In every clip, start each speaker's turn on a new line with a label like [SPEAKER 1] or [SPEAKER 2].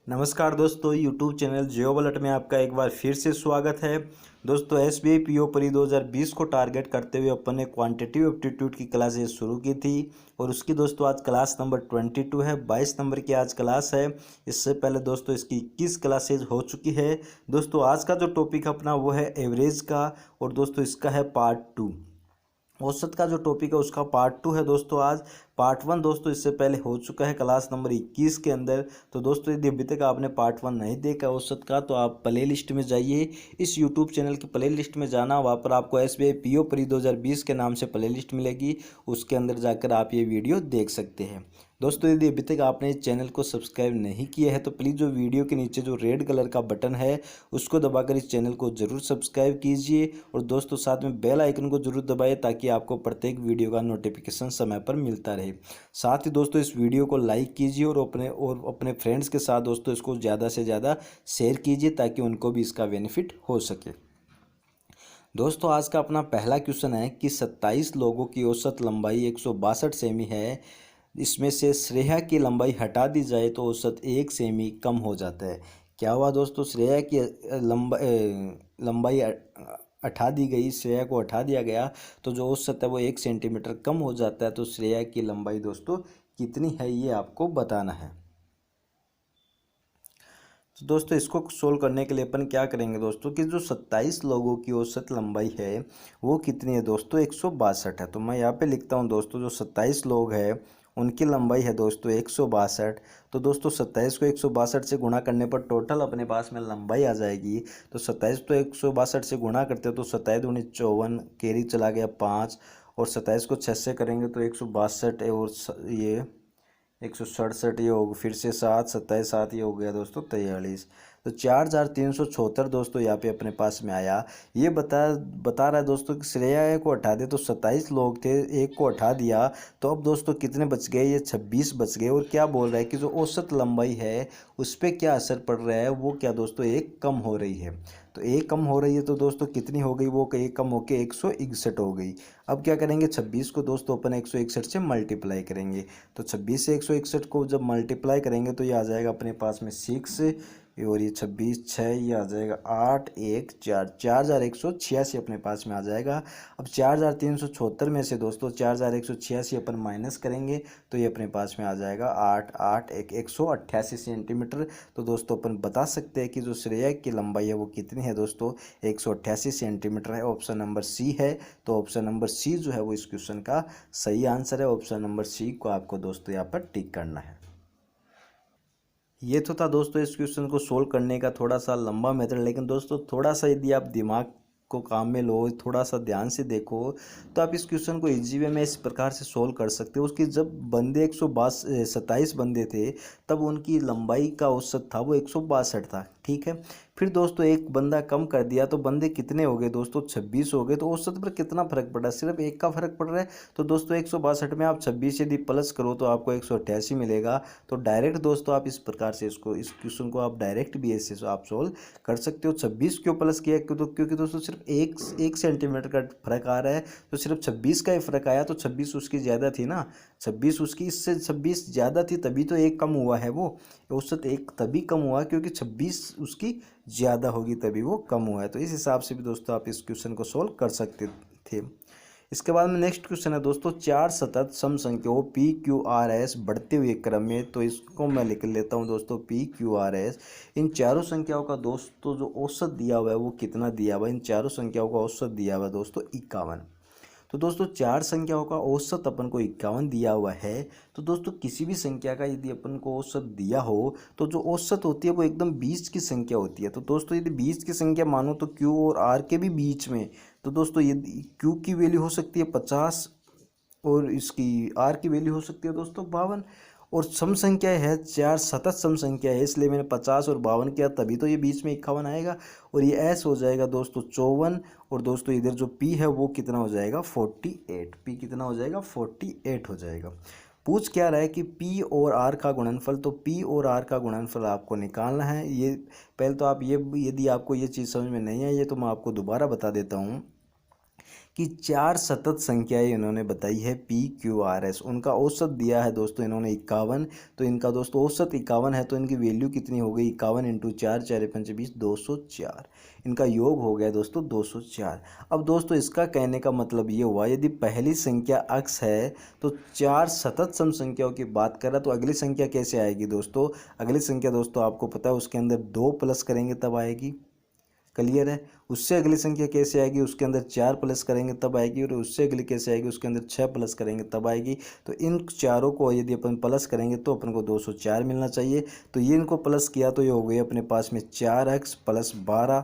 [SPEAKER 1] नमस्कार दोस्तों, YouTube channel जियो बलट में आपका एक बार फिर से स्वागत है। दोस्तों एसबीआई पीओ परी 2020 को टारगेट करते हुए अपन ने क्वांटिटेटिव एप्टीट्यूड की क्लासेस शुरू की थी और उसकी दोस्तों आज क्लास नंबर 22 है। 22 नंबर की आज क्लास है। इससे पहले दोस्तों इसकी 21 क्लासेज हो चुकी है। दोस्तों आज का जो टॉपिक अपना वो है एवरेज का और दोस्तों इसका है पार्ट 2। औसत का जो टॉपिक है उसका पार्ट 2 है दोस्तों। आज पार्ट 1 दोस्तों इससे पहले हो चुका है क्लास नंबर 21 के अंदर। तो दोस्तों यदि अभी तक आपने पार्ट 1 नहीं देखा औसत का तो आप प्ले लिस्ट में जाइए। इस यूट्यूब चैनल की प्ले लिस्ट में जाना, वहाँ पर आपको एसबीआई पीओ परी 2020 के नाम से प्ले लिस्ट मिलेगी। उसके अंदर जाकर आप ये वीडियो देख सकते हैं। दोस्तों यदि अभी तक आपने इस चैनल को सब्सक्राइब नहीं किया है तो प्लीज़ जो वीडियो के नीचे जो रेड कलर का बटन है उसको दबाकर इस चैनल को ज़रूर सब्सक्राइब कीजिए और दोस्तों साथ में बेल आइकन को ज़रूर दबाइए ताकि आपको प्रत्येक वीडियो का नोटिफिकेशन समय पर मिलता रहे। साथ ही दोस्तों इस वीडियो को लाइक कीजिए और अपने फ्रेंड्स के साथ दोस्तों इसको ज़्यादा से ज़्यादा शेयर कीजिए ताकि उनको भी इसका बेनिफिट हो सके। दोस्तों आज का अपना पहला क्वेश्चन है कि 27 लोगों की औसत लंबाई 162 सेमी है। इसमें से श्रेया की लंबाई हटा दी जाए तो औसत 1 सेमी कम हो जाता है। क्या हुआ दोस्तों, श्रेया की लंबाई हटा दी गई, श्रेया को हटा दिया गया तो जो औसत है वो 1 सेंटीमीटर कम हो जाता है। तो श्रेया की लंबाई दोस्तों कितनी है ये आपको बताना है। तो दोस्तों इसको सोल्व करने के लिए अपन क्या करेंगे दोस्तों कि जो 27 लोगों की औसत लंबाई है वो कितनी है दोस्तों 162 है। तो मैं यहाँ पे लिखता हूँ दोस्तों जो 27 लोग हैं उनकी लंबाई है दोस्तों 162। तो दोस्तों 27 को 162 से गुणा करने पर टोटल अपने पास में लंबाई आ जाएगी। तो 27 तो 162 से गुणा करते हो तो 27 दूनी 54, कैरी चला गया 5 और 27 को 6 से करेंगे तो 162 और ये 167 ये हो, फिर से 7 27 7 ये हो गया दोस्तों 43। तो 4376 दोस्तों यहाँ पे अपने पास में आया। ये बता रहा है दोस्तों कि श्रेया को हटा दे तो 27 लोग थे, एक को हटा दिया तो अब दोस्तों कितने बच गए, ये 26 बच गए। और क्या बोल रहा है कि जो औसत लंबाई है उस पर क्या असर पड़ रहा है, वो क्या दोस्तों एक कम हो रही है। तो एक कम हो रही है तो दोस्तों कितनी हो गई, वो एक कम होकर 161 हो गई। अब क्या करेंगे 26 को दोस्तों अपन 161 से मल्टीप्लाई करेंगे। तो 26 से 161 को जब मल्टीप्लाई करेंगे तो ये आ जाएगा अपने पास में 6 और ये 26 6 ये आ जाएगा 8 1 4 4186 अपने पास में आ जाएगा। अब 4376 में से दोस्तों 4186 अपन माइनस करेंगे तो ये अपने पास में आ जाएगा 8 8 1 188 सेंटीमीटर। तो दोस्तों अपन बता सकते हैं कि जो श्रेया की लंबाई है वो कितनी है दोस्तों 188 सेंटीमीटर है। ऑप्शन नंबर सी है। तो ऑप्शन नंबर सी जो है वो इस क्वेश्चन का सही आंसर है। ऑप्शन नंबर सी को आपको दोस्तों यहाँ पर टिक करना है। ये तो था दोस्तों इस क्वेश्चन को सोल्व करने का थोड़ा सा लंबा मेथड, लेकिन दोस्तों थोड़ा सा यदि आप दिमाग को काम में लो, थोड़ा सा ध्यान से देखो तो आप इस क्वेश्चन को इजी वे में इस प्रकार से सोल्व कर सकते हो। उसकी जब बंदे 127 बंदे थे तब उनकी लंबाई का औसत था वो 162 था, ठीक है। फिर दोस्तों एक बंदा कम कर दिया तो बंदे कितने हो गए दोस्तों 26 हो गए। तो औसत पर कितना फर्क पड़ रहा है, सिर्फ एक का फर्क पड़ रहा है। तो दोस्तों 162 में आप 26 यदि प्लस करो तो आपको 188 मिलेगा। तो डायरेक्ट दोस्तों आप इस प्रकार से इस क्वेश्चन को आप डायरेक्ट भी ऐसे आप सोल्व कर सकते हो। 26 क्यों प्लस किया, क्योंकि दोस्तों सिर्फ एक सेंटीमीटर का फर्क आ रहा है तो सिर्फ 26 का ही फर्क आया। तो 26 उसकी ज़्यादा थी ना, 26 उसकी इससे 26 ज़्यादा थी तभी तो एक कम हुआ है। वो औसत एक तभी कम हुआ क्योंकि 26 उसकी ज़्यादा होगी तभी वो कम हुआ है। तो इस हिसाब से भी दोस्तों आप इस क्वेश्चन को सोल्व कर सकते थे। इसके बाद में नेक्स्ट क्वेश्चन है दोस्तों 4 सतत सम संख्याओं पी क्यू आर एस बढ़ते हुए क्रम में। तो इसको मैं लिख लेता हूँ दोस्तों पी क्यू आर एस। इन चारों संख्याओं का दोस्तों जो औसत दिया हुआ है वो कितना दिया हुआ है, इन चारों संख्याओं का औसत दिया हुआ है दोस्तों 51। तो दोस्तों चार संख्याओं का औसत अपन को 51 दिया हुआ है। तो दोस्तों किसी भी संख्या का यदि अपन को औसत दिया हो तो जो औसत होती है वो एकदम बीच की संख्या होती है। तो दोस्तों यदि बीच की संख्या मानो तो क्यू और आर के भी बीच में, तो दोस्तों यदि क्यू की वैल्यू हो सकती है 50 और इसकी आर की वैल्यू हो सकती है दोस्तों 52। और सम संख्या है, चार सतत सम संख्या है इसलिए मैंने 50 और 52 किया तभी तो ये बीच में 51 आएगा। और ये एस हो जाएगा दोस्तों 54। और दोस्तों इधर जो पी है वो कितना हो जाएगा 48। पी कितना हो जाएगा 48 हो जाएगा। पूछ क्या रहा है कि पी और आर का गुणनफल। तो पी और आर का गुणनफल आपको निकालना है। ये पहले तो आप ये, यदि आपको ये चीज़ समझ में नहीं आई है तो मैं आपको दोबारा बता देता हूँ कि 4 सतत संख्याएं इन्होंने बताई है PQRS। उनका औसत दिया है दोस्तों इन्होंने 51। तो इनका दोस्तों औसत 51 है, तो इनकी वैल्यू कितनी हो गई, 51 × 4, 4 पंच 20, 204। इनका योग हो गया दोस्तों 204। अब दोस्तों इसका कहने का मतलब ये हुआ, यदि पहली संख्या अक्स है तो 4 सतत सम संख्याओं की बात कर रहा, तो अगली संख्या कैसे आएगी दोस्तों। अगली संख्या दोस्तों आपको पता है उसके अंदर 2 प्लस करेंगे तब आएगी, क्लियर है। उससे अगली संख्या कैसे आएगी, उसके अंदर 4 प्लस करेंगे तब आएगी, और उससे अगली कैसे आएगी, उसके अंदर 6 प्लस करेंगे तब आएगी। तो इन चारों को यदि अपन प्लस करेंगे तो अपन को 204 मिलना चाहिए। तो ये इनको प्लस किया तो ये हो गया अपने पास में 4x + 12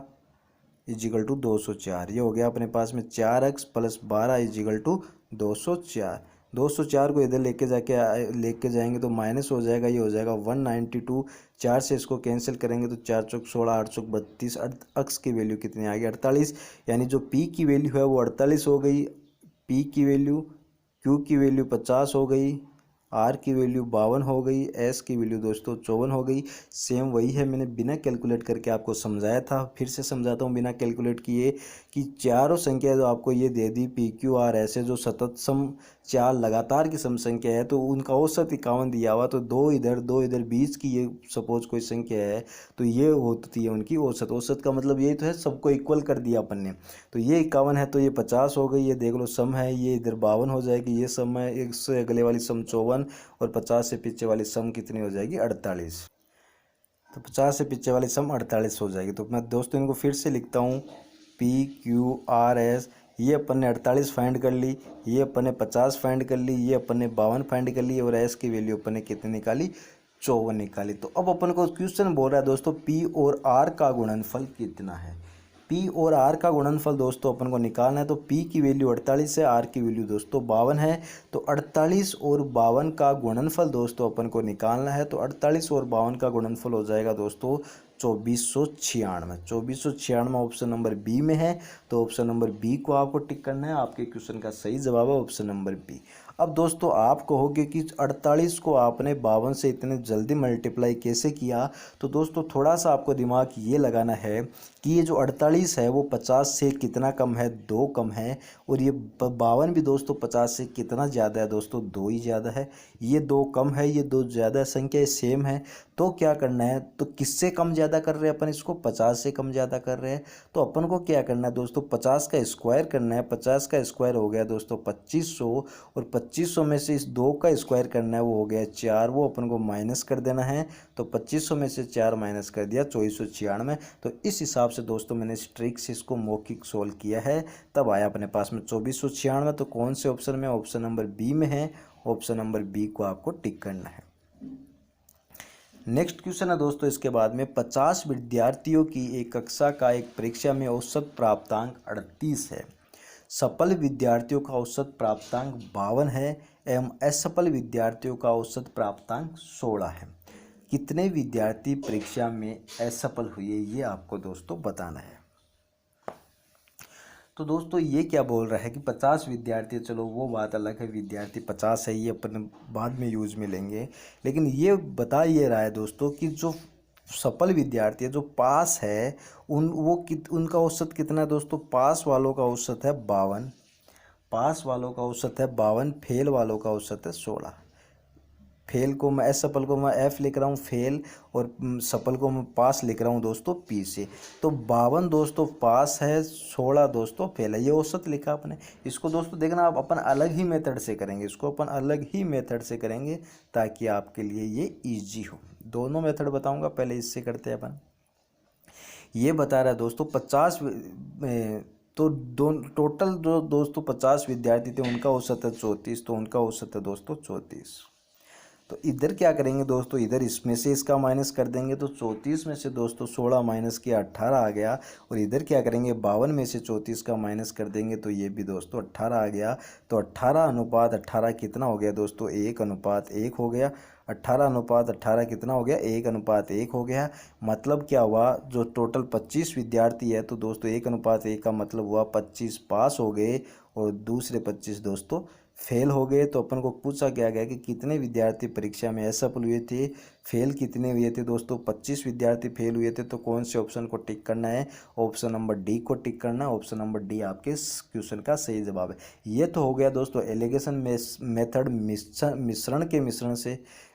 [SPEAKER 1] = 204। ये हो गया अपने पास में 4x + 12 = 204। 204 को इधर लेके जाएंगे तो माइनस हो जाएगा, ये हो जाएगा 192। 4 से इसको कैंसिल करेंगे तो 4 चौक 16, 8 चौक 32। अक्स की वैल्यू कितनी आ गई, 48। यानी जो पी की वैल्यू है वो 48 हो गई, पी की वैल्यू, क्यू की वैल्यू 50 हो गई, आर की वैल्यू 52 हो गई, एस की वैल्यू दोस्तों 54 हो गई। सेम वही है, मैंने बिना कैलकुलेट करके आपको समझाया था, फिर से समझाता हूँ बिना कैलकुलेट किए, कि चारों संख्या जो आपको ये दे दी PQRS है, जो सतत सम 4 लगातार की सम संख्या है, तो उनका औसत 51 दिया हुआ, तो 2 इधर बीच की ये सपोज कोई संख्या है, तो ये होती है उनकी औसत। औसत का मतलब यही तो है, सबको इक्वल कर दिया अपन ने। तो ये 51 है तो ये 50 हो गई, ये देख लो सम है, ये इधर 52 हो जाएगी, ये सम है, इससे अगले वाली सम 54, और 50 से पीछे वाली सम कितनी हो जाएगी, 48। तो 50 से पीछे वाली सम 48 हो जाएगी। तो मैं दोस्तों इनको फिर से लिखता हूँ, PQRS। ये अपन ने 48 फाइंड कर ली, ये अपन ने 50 फाइंड कर ली, ये अपन ने 52 फाइंड कर ली, और एस की वैल्यू अपन ने कितनी निकाली, 54 निकाली। तो अब अपन को क्वेश्चन बोल रहा है दोस्तों P और R का गुणनफल कितना है। P और R का गुणनफल दोस्तों अपन को निकालना है। तो P की वैल्यू 48 है, R की वैल्यू दोस्तों 52 है। तो 48 और 52 का गुणनफल दोस्तों अपन को निकालना है। तो 48 और 52 का गुणनफल हो जाएगा दोस्तों 2496। 2496 ऑप्शन नंबर बी में है। तो ऑप्शन नंबर बी को आपको टिक करना है। आपके क्वेश्चन का सही जवाब है ऑप्शन नंबर बी। अब दोस्तों आप कहोगे कि 48 को आपने 52 से इतने जल्दी मल्टीप्लाई कैसे किया। तो दोस्तों थोड़ा सा आपको दिमाग ये लगाना है कि ये जो 48 है वो 50 से कितना कम है, 2 कम है। और ये 52 भी दोस्तों 50 से कितना ज़्यादा है दोस्तों, 2 ही ज़्यादा है। ये 2 कम है, ये 2 ज़्यादा, संख्या सेम है। तो क्या करना है, तो किससे कम ज़्यादा कर रहे हैं अपन इसको, 50 से कम ज़्यादा कर रहे हैं। तो अपन को क्या करना है दोस्तों, 50 का स्क्वायर करना है। 50 का स्क्वायर हो गया दोस्तों 2500, और 2500 में से इस 2 का स्क्वायर करना है, वो हो गया 4, वो अपन को माइनस कर देना है। तो 2500 में से 4 माइनस कर दिया, 2496। तो इस हिसाब से दोस्तों मैंने इस ट्रिक से इसको मौखिक सोल्व किया है, तब आया अपने पास में 2496। तो कौन से ऑप्शन में, ऑप्शन नंबर बी में है। ऑप्शन नंबर बी को आपको टिक करना है। नेक्स्ट क्वेश्चन है दोस्तों इसके बाद में, 50 विद्यार्थियों की एक कक्षा का एक परीक्षा में औसत प्राप्तांक 38 है। सफल विद्यार्थियों का औसत प्राप्तांक 52 है एवं असफल विद्यार्थियों का औसत प्राप्तांक 16 है। कितने विद्यार्थी परीक्षा में असफल हुए, ये आपको दोस्तों बताना है। तो दोस्तों ये क्या बोल रहा है कि 50 विद्यार्थी, चलो वो बात अलग है, विद्यार्थी 50 है, ये अपन बाद में यूज में लेंगे। लेकिन ये बता ये रहा है दोस्तों कि जो सफल विद्यार्थी है, जो पास है, उनका औसत कितना है दोस्तों। पास वालों का औसत है 52, पास वालों का औसत है 52, फेल वालों का औसत है 16। फेल को मैं, असफल को मैं एफ लिख रहा हूँ फेल, और सफल को मैं पास लिख रहा हूँ दोस्तों पी से। तो 52 दोस्तों पास है, 16 दोस्तों फेल है, ये औसत लिखा आपने। इसको दोस्तों देखना, आप अपन अलग ही मेथड से करेंगे, इसको अपन अलग ही मेथड से करेंगे ताकि आपके लिए ये ईजी हो। दोनों मेथड बताऊँगा, पहले इससे करते हैं अपन। ये बता रहा है दोस्तों 50 तो टोटल जो दोस्तों 50 विद्यार्थी थे, उनका औसत है 34, तो उनका औसत है दोस्तों 34। तो इधर क्या करेंगे दोस्तों, इधर इसमें से इसका माइनस कर देंगे, तो 34 में से दोस्तों 16 माइनस किया 18 आ गया। और इधर क्या करेंगे, 52 में से 34 का माइनस कर देंगे, तो ये भी दोस्तों 18 आ गया। तो 18:18 कितना हो गया दोस्तों, 1:1 हो गया। 18:18 कितना हो गया, 1:1 हो गया। मतलब क्या हुआ, जो टोटल 25 विद्यार्थी है, तो दोस्तों 1:1 का मतलब हुआ 25 पास हो गए और दूसरे 25 दोस्तों फेल हो गए। तो अपन को पूछा क्या गया कि कितने विद्यार्थी परीक्षा में असफल हुए थे, फेल कितने हुए थे दोस्तों, 25 विद्यार्थी फेल हुए थे। तो कौन से ऑप्शन को टिक करना है, ऑप्शन नंबर डी को टिक करना। ऑप्शन नंबर डी आपके इस क्वेश्चन का सही जवाब है। ये तो हो गया दोस्तों एलिगेशन मेथड,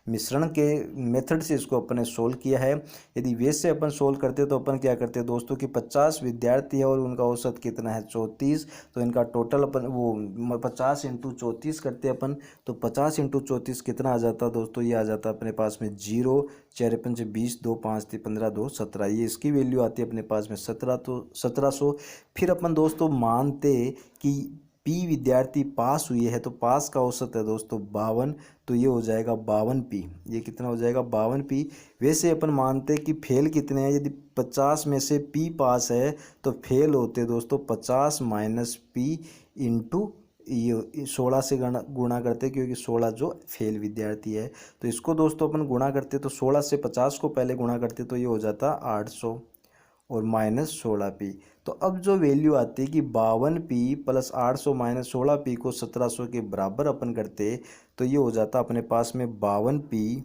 [SPEAKER 1] मिश्रण के मेथड से इसको अपन ने सोल्व किया है। यदि वैसे अपन सोल्व करते तो अपन क्या करते हैं दोस्तों कि 50 विद्यार्थी है और उनका औसत कितना है 34, तो इनका टोटल अपन वो 50 इंटू 34 करते अपन। तो 50 इंटू 34 कितना आ जाता दोस्तों, ये आ जाता अपने पास में 0, 4 पंचे 20, 2 5 3 15, 2 17, ये इसकी वैल्यू आती है अपने पास में 17, तो 1700। फिर अपन दोस्तों मानते कि पी विद्यार्थी पास हुए है, तो पास का औसत है दोस्तों 52, तो ये हो जाएगा 52 पी। ये कितना हो जाएगा 52 पी। वैसे अपन मानते हैं कि फेल कितने हैं, यदि 50 में से पी पास है तो फेल होते दोस्तों 50 माइनस पी इंटू ये 16 से गुणा करते, क्योंकि 16 जो फेल विद्यार्थी है। तो इसको दोस्तों अपन गुणा करते तो 16 से 50 को पहले गुणा करते तो ये हो जाता 800 और माइनस 16 पी। तो अब जो वैल्यू आती है कि 52 पी प्लस 800 माइनस 16 पी को 1700 के बराबर अपन करते, तो ये हो जाता अपने पास में 52 P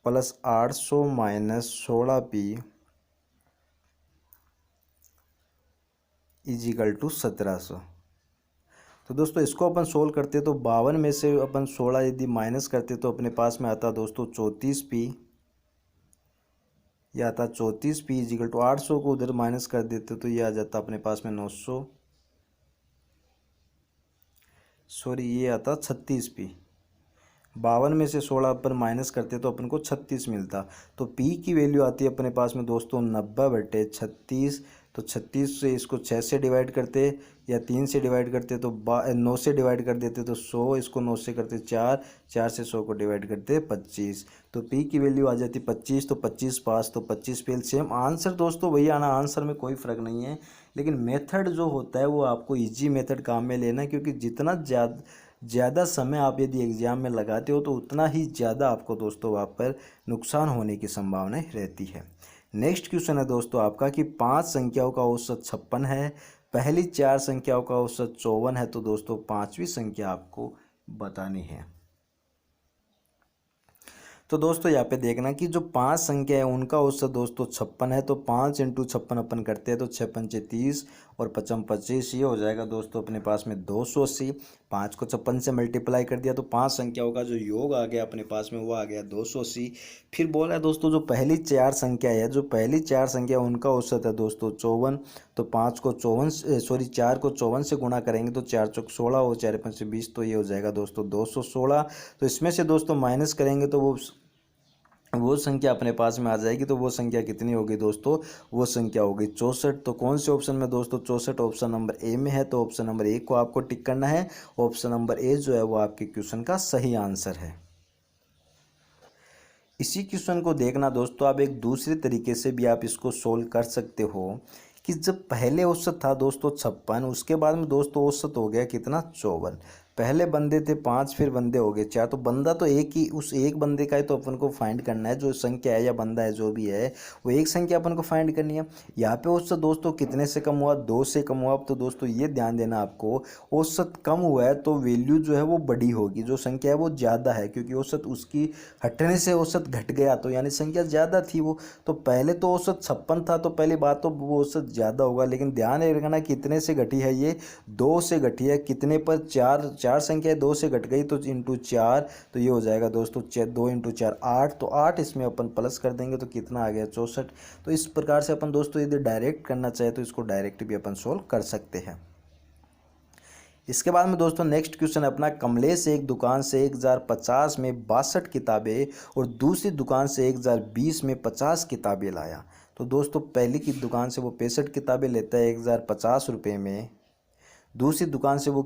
[SPEAKER 1] plus 800 minus 16 P equal to 1700। तो दोस्तों इसको अपन सोल्व करते तो 52 में से अपन 16 यदि माइनस करते तो अपने पास में आता दोस्तों 34 पी। यह आता 34 पी इजिकल टू 800 को उधर माइनस कर देते तो ये आ जाता अपने पास में 900, सॉरी ये आता 36 पी। 52 में से 16 अपन माइनस करते तो अपन को 36 मिलता। तो पी की वैल्यू आती है अपने पास में दोस्तों 90/36। तो 36 से इसको 6 से डिवाइड करते या 3 से डिवाइड करते तो 9 से डिवाइड कर देते तो 100, इसको 9 से करते 4, 4 से 100 को डिवाइड करते 25। तो पी की वैल्यू आ जाती 25, तो 25 पास तो 25 फेल। सेम आंसर दोस्तों वही आना, आंसर में कोई फ़र्क नहीं है, लेकिन मेथड जो होता है वो आपको ईजी मेथड काम में लेना है, क्योंकि जितना ज़्यादा समय आप यदि एग्ज़ाम में लगाते हो तो उतना ही ज़्यादा आपको दोस्तों वहाँ पर नुकसान होने की संभावना रहती है। नेक्स्ट क्वेश्चन है दोस्तों आपका कि 5 संख्याओं का औसत 56 है, पहली 4 संख्याओं का औसत 54 है, तो दोस्तों 5वीं संख्या आपको बतानी है। तो दोस्तों यहाँ पे देखना कि जो 5 संख्या है उनका औसत दोस्तों 56 है। तो 5 इंटू 56 अपन करते हैं तो 6 पंचे 30 और 55 25, ये हो जाएगा दोस्तों अपने पास में 280। 5 को 56 से मल्टीप्लाई कर दिया तो 5 संख्याओं का जो योग आ गया अपने पास में वो आ गया 280। फिर बोला है दोस्तों जो पहली 4 संख्या है, जो पहली 4 संख्या उनका औसत है दोस्तों 54। तो 5 को 4 को 54 से गुणा करेंगे तो 4 चौक 16 और 4 पंचे 20, तो ये हो जाएगा दोस्तों 216। तो इसमें से दोस्तों माइनस करेंगे तो वो संख्या अपने पास में आ जाएगी। तो वो संख्या कितनी होगी दोस्तों, वो संख्या होगी 64। तो कौन से ऑप्शन में दोस्तों 64, ऑप्शन नंबर ए में है। तो ऑप्शन नंबर ए को आपको टिक करना है। ऑप्शन नंबर ए जो है वो आपके क्वेश्चन का सही आंसर है। इसी क्वेश्चन को देखना दोस्तों आप एक दूसरे तरीके से भी आप इसको सोल्व कर सकते हो कि जब पहले औसत था दोस्तों 56, उसके बाद में दोस्तों औसत हो गया कितना 54। पहले बंदे थे 5, फिर बंदे हो गए 4। तो बंदा तो एक ही, उस एक बंदे का ही तो अपन को फाइंड करना है, जो संख्या है या बंदा है जो भी है वो एक संख्या अपन को फाइंड करनी है। यहाँ पे औसत दोस्तों कितने से कम हुआ, 2 से कम हुआ। तो दोस्तों ये ध्यान देना आपको, औसत कम हुआ है तो वैल्यू जो है वो बड़ी होगी, जो संख्या है वो ज़्यादा है, क्योंकि औसत उसकी हटने से औसत घट गया तो यानी संख्या ज़्यादा थी वो। तो पहले तो औसत 56 था, तो पहली बात तो वो औसत ज़्यादा होगा, लेकिन ध्यान रखना कितने से घटी है, ये 2 से घटी है। कितने पर, 4 संख्या 2 से घट गई तो इंटू 4, तो ये हो जाएगा दोस्तों 2 इंटू 4 8। तो 8 इसमें अपन प्लस कर देंगे तो कितना आ गया 64। तो इस प्रकार से अपन दोस्तों यदि डायरेक्ट करना चाहे तो इसको डायरेक्ट भी अपन सोल्व कर सकते हैं। इसके बाद में दोस्तों नेक्स्ट क्वेश्चन अपना, कमलेश एक दुकान से 1050 में 62 किताबें और दूसरी दुकान से 1020 में 50 किताबें लाया। तो दोस्तों पहली की दुकान से वो 65 किताबें लेता है 1050 रुपये में, दूसरी दुकान से वो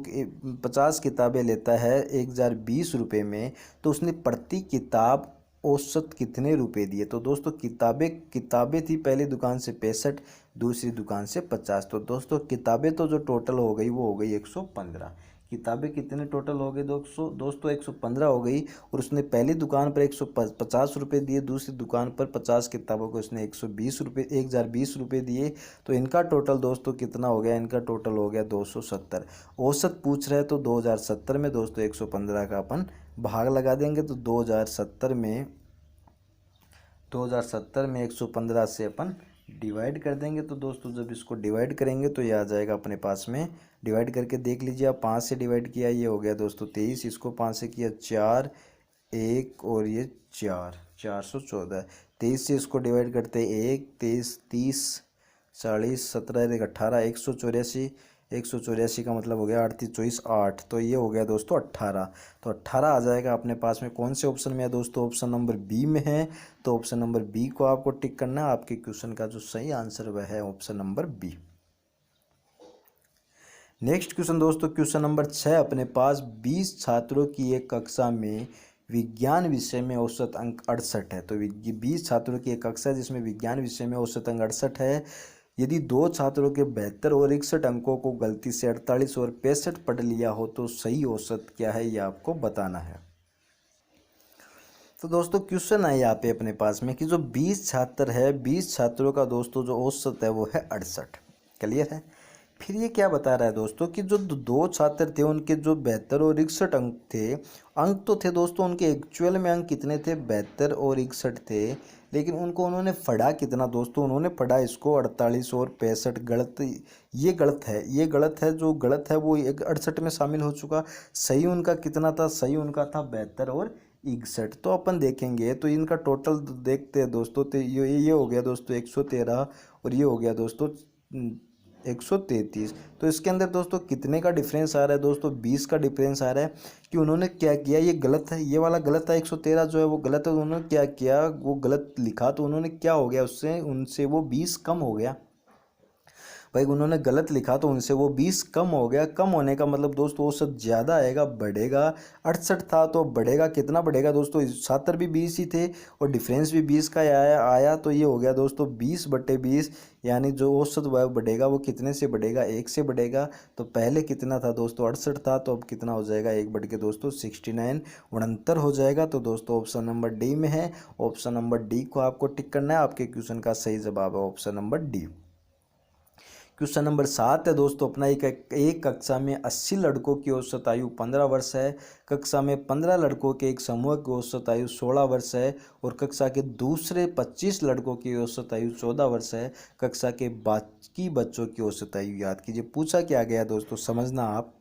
[SPEAKER 1] 50 किताबें लेता है 1020 रुपये में। तो उसने प्रति किताब औसत कितने रुपए दिए। तो दोस्तों किताबें थी पहली दुकान से 65, दूसरी दुकान से 50। तो दोस्तों किताबें तो जो टोटल हो गई वो हो गई 115। किताबें कितने टोटल हो गए दोस्तों 115 हो गई। और उसने पहली दुकान पर 150 रुपये दिए, दूसरी दुकान पर 50 किताबों को उसने 1020 रुपये दिए। तो इनका टोटल दोस्तों कितना हो गया, इनका टोटल हो गया 270। औसत पूछ रहे हैं तो 2070 में दोस्तों 115 का अपन भाग लगा देंगे। तो 2070 में 2070 में 115 से अपन डिवाइड कर देंगे। तो दोस्तों जब इसको डिवाइड करेंगे तो ये आ जाएगा अपने पास में, डिवाइड करके देख लीजिए आप, 5 से डिवाइड किया ये हो गया दोस्तों 23, इसको 5 से किया 4, 1 और ये 4, 414। 23 से इसको डिवाइड करते 1, 23, 30, 40, 17, 18, 184, 184 का मतलब हो गया 8, 24, 8, तो ये हो गया दोस्तों 18। तो 18 आ जाएगा अपने पास में। कौन से ऑप्शन में है दोस्तों? ऑप्शन नंबर बी में है। तो ऑप्शन नंबर बी को आपको टिक करना है। आपके क्वेश्चन का जो सही आंसर वह है option number B. Next question दोस्तों, क्वेश्चन नंबर 6 अपने पास 20 छात्रों की एक कक्षा में विज्ञान विषय में औसत अंक 68 है। तो 20 छात्रों की एक कक्षा है जिसमें विज्ञान विषय में औसत अंक 68 है। यदि 2 छात्रों के 72 और 61 अंकों को गलती से 48 और 65 पढ़ लिया हो तो सही औसत क्या है, ये आपको बताना है। तो दोस्तों क्वेश्चन है यहाँ पे अपने पास में कि जो 20 छात्र है, 20 छात्रों का दोस्तों जो औसत है वो है 68। क्लियर है। फिर ये क्या बता रहा है दोस्तों कि जो 2 छात्र थे उनके जो 72 और 61 अंक थे, अंक तो थे दोस्तों उनके एक्चुअल में अंक कितने थे? 72 और 61 थे, लेकिन उनको उन्होंने पढ़ा कितना दोस्तों? उन्होंने पढ़ा इसको 48 और 65। गलत, ये गलत है, ये गलत है। जो गलत है वो 68 में शामिल हो चुका। सही उनका कितना था? सही उनका था 72 और 61। तो अपन देखेंगे तो इनका टोटल देखते हैं दोस्तों। तो ये हो गया दोस्तों 113 और ये हो गया दोस्तों 133। तो इसके अंदर दोस्तों कितने का डिफरेंस आ रहा है दोस्तों? 20 का डिफरेंस आ रहा है। कि उन्होंने क्या किया, ये गलत है, ये वाला गलत है, 113 जो है वो गलत है। उन्होंने क्या किया, वो गलत लिखा, तो उन्होंने क्या हो गया, उससे उनसे वो 20 कम हो गया। भाई उन्होंने गलत लिखा तो उनसे वो 20 कम हो गया। कम होने का मतलब दोस्तों औसत ज़्यादा आएगा, बढ़ेगा। 68 था तो बढ़ेगा, कितना बढ़ेगा दोस्तों? छात्र भी 20 ही थे और डिफरेंस भी 20 का आया। तो ये हो गया दोस्तों 20/20, यानी जो औसत वह बढ़ेगा वो कितने से बढ़ेगा? 1 से बढ़ेगा। तो पहले कितना था दोस्तों? 68 था, तो अब कितना हो जाएगा? 1 बढ़ के दोस्तों 69, 69 हो जाएगा। तो दोस्तों ऑप्शन नंबर डी में है। ऑप्शन नंबर डी को आपको टिक करना है। आपके क्वेश्चन का सही जवाब है option number D. Question number 7 है दोस्तों अपना, एक कक्षा में 80 लड़कों की औसत आयु 15 वर्ष है। कक्षा में 15 लड़कों के एक समूह की औसत आयु 16 वर्ष है और कक्षा के दूसरे 25 लड़कों की औसत आयु 14 वर्ष है। कक्षा के बाकी बच्चों की औसत आयु याद कीजिए। पूछा क्या गया दोस्तों, समझना आप,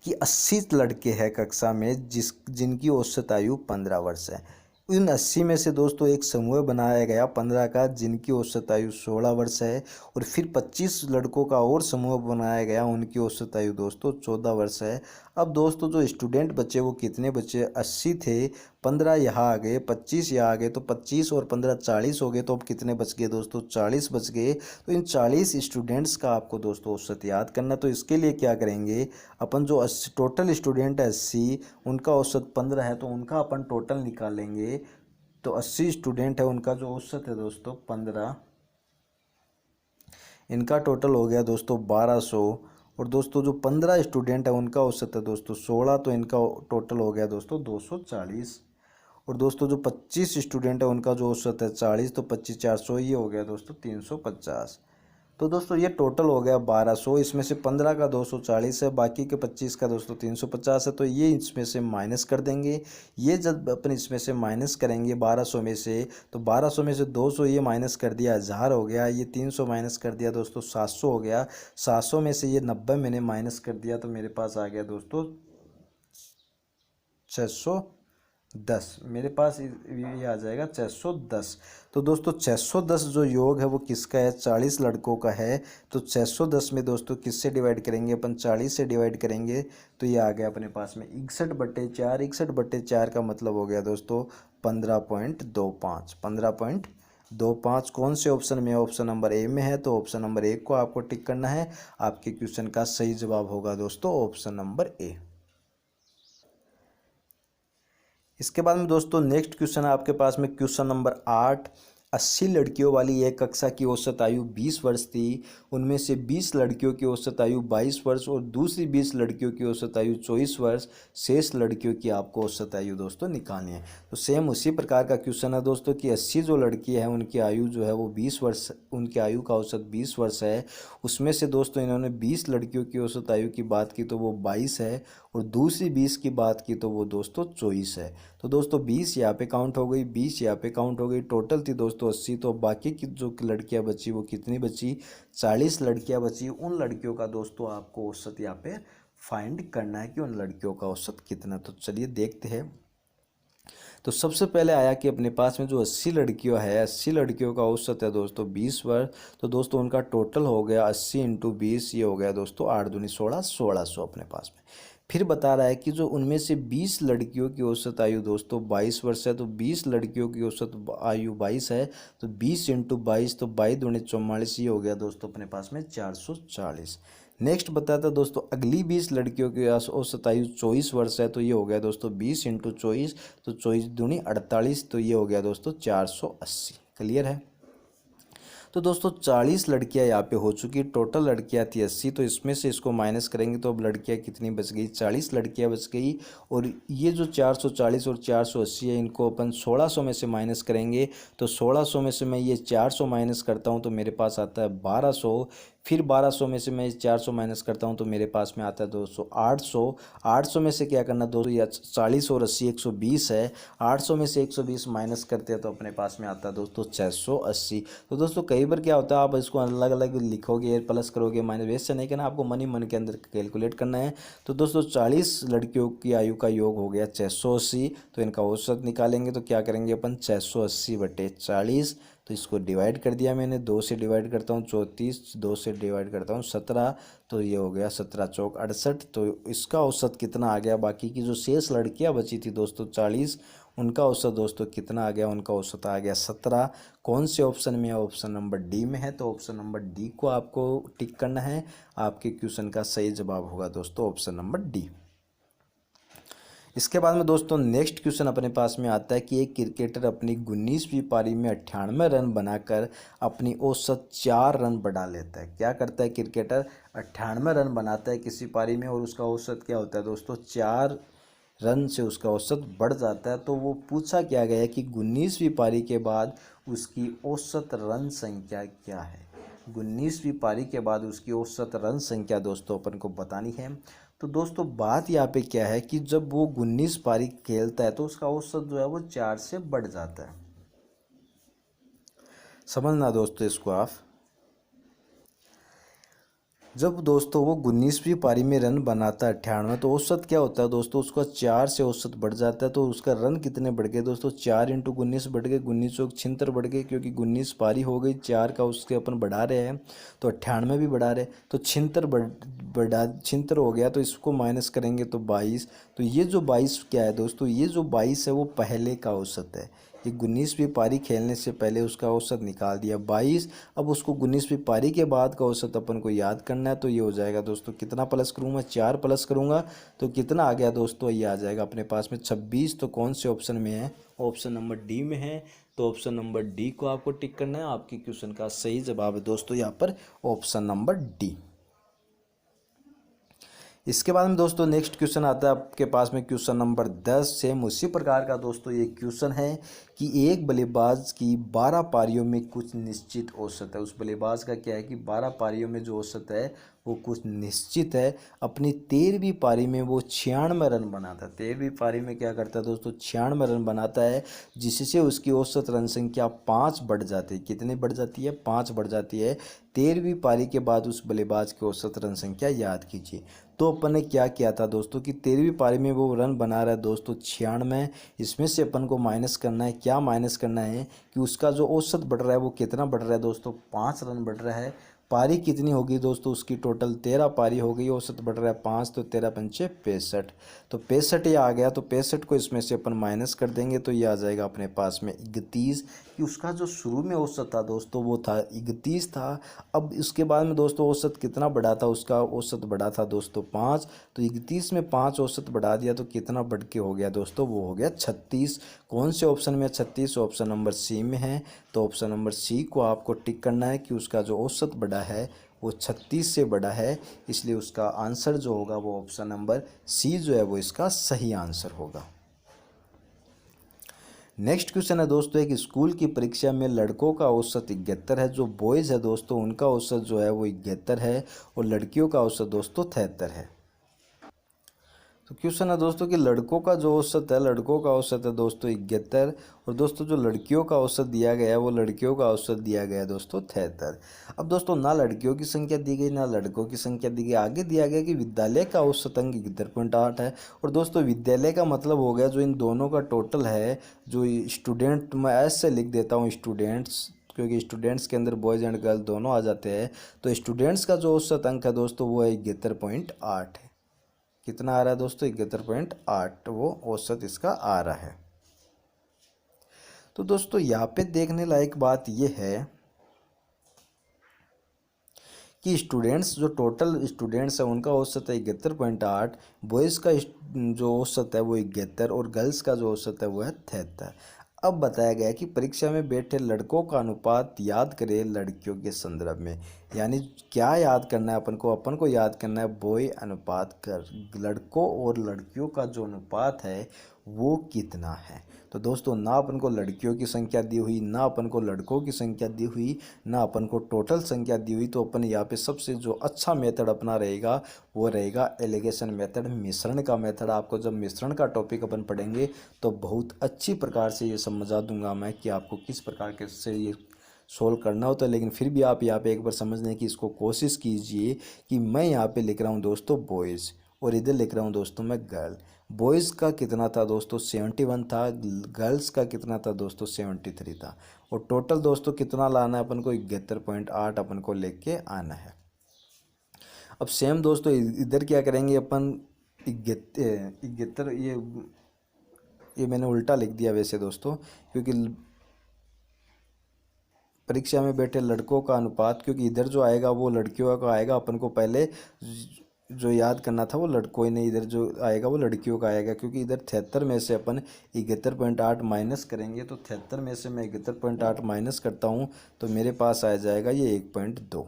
[SPEAKER 1] कि 80 लड़के हैं कक्षा में जिनकी औसत आयु 15 वर्ष है। इन 80 में से दोस्तों एक समूह बनाया गया 15 का जिनकी औसत आयु 16 वर्ष है, और फिर 25 लड़कों का और समूह बनाया गया, उनकी औसत आयु दोस्तों 14 वर्ष है। अब दोस्तों जो स्टूडेंट बचे वो कितने बचे? 80 थे, 15 यहाँ आ गए, 25 यहाँ आ गए, तो 25 और 15 40 हो गए। तो अब कितने बच गए दोस्तों? 40 बच गए। तो इन 40 स्टूडेंट्स का आपको दोस्तों औसत याद करना। तो इसके लिए क्या करेंगे अपन, जो 80 टोटल स्टूडेंट है 80, उनका औसत 15 है, तो उनका अपन टोटल निकालेंगे। तो 80 स्टूडेंट है, उनका जो औसत है दोस्तों 15, इनका टोटल हो गया दोस्तों 1200। और दोस्तों जो 15 स्टूडेंट है उनका औसत है दोस्तों 16, तो इनका टोटल हो गया दोस्तों 240। और दोस्तों जो 25 स्टूडेंट है उनका जो औसत है 40, तो 25 400, ये हो गया दोस्तों 350। तो दोस्तों ये टोटल हो गया 1200। इसमें से 15 का 240 है, बाकी के 25 का दोस्तों 350 है। तो ये इसमें से माइनस कर देंगे। ये जब अपन इसमें से माइनस करेंगे 1200 में से, तो 1200 में से 200 ये माइनस कर दिया 1000 हो गया। ये 300 माइनस कर दिया दोस्तों 700 हो गया। 700 में से ये 90 मैंने माइनस कर दिया, तो मेरे पास आ गया दोस्तों 610। मेरे पास ये आ जाएगा 610। तो दोस्तों 610 जो योग है वो किसका है? 40 लड़कों का है। तो 610 में दोस्तों किससे डिवाइड करेंगे अपन? 40 से डिवाइड करेंगे। तो ये आ गया अपने पास में 61/4। 61/4 का मतलब हो गया दोस्तों 15.25। 15.25 कौन से ऑप्शन में है? ऑप्शन नंबर ए में है। तो ऑप्शन नंबर 1 को आपको टिक करना है। आपके क्वेश्चन का सही जवाब होगा दोस्तों ऑप्शन नंबर ए। इसके बाद में दोस्तों नेक्स्ट क्वेश्चन है आपके पास में, क्वेश्चन नंबर 8। 80 लड़कियों वाली एक कक्षा की औसत आयु 20 वर्ष थी। उनमें से 20 लड़कियों की औसत आयु 22 वर्ष और दूसरी 20 लड़कियों की औसत आयु 24 वर्ष। शेष लड़कियों की आपको औसत आयु दोस्तों निकालनी है। तो सेम उसी प्रकार का क्वेश्चन है दोस्तों कि 80 जो लड़की है उनकी आयु जो है वो 20 वर्ष, उनकी आयु का औसत 20 वर्ष है। उसमें से दोस्तों इन्होंने 20 लड़कियों की औसत आयु की बात की तो वो 22 है, और दूसरी 20 की बात की तो वो दोस्तों 24 है। तो दोस्तों 20 यहाँ पे काउंट हो गई, 20 यहाँ पे काउंट हो गई, टोटल थी दोस्तों 80। तो बाकी की जो लड़कियां बची वो कितनी बची, 40 लड़कियां बची। उन लड़कियों का दोस्तों आपको औसत यहाँ पे फाइंड करना है कि उन लड़कियों का औसत कितना। तो चलिए देखते हैं। तो सबसे पहले आया कि अपने पास में जो 80 लड़कियों है, 80 लड़कियों का औसत है दोस्तों 20 वर्ष। तो दोस्तों उनका टोटल हो गया 80 इंटू 20, ये हो गया दोस्तों 8 दूनी 16, 1600 अपने पास में। फिर बता रहा है कि जो उनमें से 20 लड़कियों की औसत आयु दोस्तों 22 वर्ष है। तो 20 लड़कियों की औसत आयु 22 है, तो 20 इंटू 22, तो 22 दूनी 44, ये हो गया दोस्तों अपने पास में 440। नेक्स्ट बताता है दोस्तों अगली 20 लड़कियों की औसत आयु 24 वर्ष है। तो ये हो गया दोस्तों 20 इंटू 24, तो 24 दूनी 48, तो ये हो गया दोस्तों 480। क्लियर है। तो दोस्तों 40 लड़कियां यहाँ पे हो चुकी, टोटल लड़कियां थी 80। तो इसमें से इसको माइनस करेंगे तो अब लड़कियां कितनी बच गई, 40 लड़कियां बच गई। और ये जो 440 और 480 है, इनको अपन 1600 में से माइनस करेंगे। तो 1600 में से मैं ये 400 माइनस करता हूँ तो मेरे पास आता है 1200। फिर 1200 में से मैं 400 माइनस करता हूँ तो मेरे पास में आता है 200, 800। 800 में से क्या करना दोस्तों, या 40 और 80 120 है, 800 में से 120 माइनस करते हैं तो अपने पास में आता है दोस्तों 680। तो दोस्तों कई बार क्या होता है, आप इसको अलग अलग लिखोगे, प्लस करोगे, माइनस, वैसे नहीं करना, आपको मन ही मन के अंदर कैलकुलेट करना है। तो दोस्तों 40 लड़कियों की आयु का योग हो गया 680। तो इनका औसत निकालेंगे तो क्या करेंगे अपन, 680/40। तो इसको डिवाइड कर दिया मैंने, 2 से डिवाइड करता हूँ 34, 2 से डिवाइड करता हूँ 17, तो ये हो गया 17 चौक 68। तो इसका औसत कितना आ गया, बाकी की जो शेष लड़कियां बची थी दोस्तों 40, उनका औसत दोस्तों कितना आ गया, उनका औसत आ गया 17। कौन से ऑप्शन में है, ऑप्शन नंबर डी में है। तो ऑप्शन नंबर डी को आपको टिक करना है, आपके क्वेश्चन का सही जवाब होगा दोस्तों ऑप्शन नंबर डी। इसके बाद में दोस्तों नेक्स्ट क्वेश्चन अपने पास में आता है कि एक क्रिकेटर अपनी 19वीं पारी में 98 रन बनाकर अपनी औसत 4 रन बढ़ा लेता है। क्या करता है क्रिकेटर, 98 रन बनाता है किसी पारी में और उसका औसत क्या होता है दोस्तों, 4 रन से उसका औसत बढ़ जाता है। तो वो पूछा क्या गया है कि 19वीं पारी के बाद उसकी औसत रन संख्या क्या है। 19वीं पारी के बाद उसकी औसत रन संख्या दोस्तों अपन को बतानी है। तो दोस्तों बात यहाँ पे क्या है कि जब वो 19 पारी खेलता है तो उसका औसत जो है वो 4 से बढ़ जाता है। समझना दोस्तों इसको आप, जब दोस्तों वो 19वीं पारी में रन बनाता है 98, तो औसत क्या होता है दोस्तों, उसका 4 से औसत बढ़ जाता है। तो उसका रन कितने बढ़ गए दोस्तों, 4 इंटू 19 बढ़ गए, 19 चौक 76 बढ़ गए, क्योंकि 19 पारी हो गई, 4 का उसके अपन बढ़ा रहे हैं तो 98 भी बढ़ा रहे, तो 76 बढ़ा 76 हो गया। तो इसको माइनस करेंगे तो 22। तो ये जो 22 क्या है दोस्तों, ये जो 22 है वो पहले का औसत है। ये 19वीं पारी खेलने से पहले उसका औसत निकाल दिया 22। अब उसको 19वीं पारी के बाद का औसत अपन को याद करना है। तो ये हो जाएगा दोस्तों, कितना प्लस करूँगा, 4 प्लस करूँगा तो कितना आ गया दोस्तों, ये आ जाएगा अपने पास में 26। तो कौन से ऑप्शन में है, ऑप्शन नंबर डी में है। तो ऑप्शन नंबर डी को आपको टिक करना है, आपके क्वेश्चन का सही जवाब है दोस्तों यहाँ पर ऑप्शन नंबर डी। इसके बाद में दोस्तों नेक्स्ट क्वेश्चन आता है आपके पास में क्वेश्चन नंबर 10। सेम उसी प्रकार का दोस्तों ये क्वेश्चन है कि एक बल्लेबाज की 12 पारियों में कुछ निश्चित औसत है। उस बल्लेबाज का क्या है कि 12 पारियों में जो औसत है वो कुछ निश्चित है। अपनी 13वीं पारी में वो 96 रन बनाता है। 13वीं पारी में क्या करता है दोस्तों, 96 रन बनाता है, जिससे उसकी औसत रन संख्या 5 बढ़ जाती है। कितनी बढ़ जाती है, 5 बढ़ जाती है। 13वीं पारी के बाद उस बल्लेबाज की औसत रन संख्या याद कीजिए। तो अपन ने क्या किया था दोस्तों कि 13वीं पारी में वो रन बना रहा है दोस्तों 96। इसमें से अपन को माइनस करना है, क्या माइनस करना है कि उसका जो औसत बढ़ रहा है वो कितना बढ़ रहा है दोस्तों, 5 रन बढ़ रहा है। पारी कितनी होगी दोस्तों, उसकी टोटल 13 पारी हो गई, औसत बढ़ रहा है 5, तो 13 पंचे 65। तो 65 ये आ गया, तो 65 को इसमें से अपन माइनस कर देंगे तो ये आ जाएगा अपने पास में 31। कि उसका जो शुरू में औसत था दोस्तों वो था 31 था। अब इसके बाद में दोस्तों औसत कितना बढ़ा था, उसका औसत बढ़ा था दोस्तों 5। तो 31 में 5 औसत बढ़ा दिया तो कितना बढ़ के हो गया दोस्तों, वो हो गया 36। कौन से ऑप्शन में 36, ऑप्शन नंबर सी में है। तो ऑप्शन नंबर सी को आपको टिक करना है कि उसका जो औसत बढ़ा है वो 36 से बड़ा है, इसलिए उसका आंसर जो होगा वो ऑप्शन नंबर सी जो है वो इसका सही आंसर होगा। नेक्स्ट क्वेश्चन है दोस्तों, एक स्कूल की परीक्षा में लड़कों का औसत 71 है, जो बॉयज़ है दोस्तों उनका औसत जो है वो 71 है, और लड़कियों का औसत दोस्तों 73 है। तो क्वेश्चन है दोस्तों कि लड़कों का जो औसत है, लड़कों का औसत है दोस्तों 71, और दोस्तों जो लड़कियों का औसत दिया गया है वो लड़कियों का औसत दिया गया है दोस्तों 73। अब दोस्तों ना लड़कियों की संख्या दी गई ना लड़कों की संख्या दी गई, आगे दिया गया कि विद्यालय का औसत अंक 71.8 है। और दोस्तों विद्यालय का मतलब हो गया जो इन दोनों का टोटल है, जो स्टूडेंट, मैं ऐसे लिख देता हूँ स्टूडेंट्स, क्योंकि स्टूडेंट्स के अंदर बॉयज़ एंड गर्ल दोनों आ जाते हैं। तो स्टूडेंट्स का जो औसत अंक है दोस्तों वो है 71.8 है। कितना आ रहा है दोस्तों? 71.8 वो औसत इसका आ रहा है। तो दोस्तों यहाँ पे देखने लायक बात ये है कि स्टूडेंट्स, जो टोटल स्टूडेंट्स है उनका औसत है 71.8, बॉयज़ का जो औसत है वो 71 और गर्ल्स का जो औसत है वो है 73। अब बताया गया है कि परीक्षा में बैठे लड़कों का अनुपात याद करें लड़कियों के संदर्भ में। यानी क्या याद करना है अपन को याद करना है बॉय अनुपात कर लड़कों और लड़कियों का जो अनुपात है वो कितना है। तो दोस्तों ना अपन को लड़कियों की संख्या दी हुई, ना अपन को लड़कों की संख्या दी हुई, ना अपन को टोटल संख्या दी हुई, तो अपन यहाँ पे सबसे जो अच्छा मेथड अपना रहेगा वो रहेगा एलिगेशन मेथड, मिश्रण का मेथड। आपको जब मिश्रण का टॉपिक अपन पढ़ेंगे तो बहुत अच्छी प्रकार से ये समझा दूंगा मैं कि आपको किस प्रकार के से ये सोल्व करना होता है। लेकिन फिर भी आप यहाँ पे एक बार समझने की इसको कोशिश कीजिए कि मैं यहाँ पे लिख रहा हूँ दोस्तों बॉयज़ और इधर लिख रहा हूँ दोस्तों मैं गर्ल। बॉयज़ का कितना था दोस्तों? 71 था। गर्ल्स का कितना था दोस्तों? 73 था। और टोटल दोस्तों कितना लाना है अपन को? 71.8 अपन को लेके आना है। अब सेम दोस्तों इधर क्या करेंगे अपन? 71, ये मैंने उल्टा लिख दिया वैसे दोस्तों, क्योंकि परीक्षा में बैठे लड़कों का अनुपात, क्योंकि इधर जो आएगा वो लड़कियों का आएगा। अपन को पहले जो याद करना था वो लड़कों ही नहीं, इधर जो आएगा वो लड़कियों का आएगा। क्योंकि इधर 73 में से अपन 71.8 माइनस करेंगे, तो 73 में से मैं 71.8 माइनस करता हूँ तो मेरे पास आ जाएगा ये 1.2,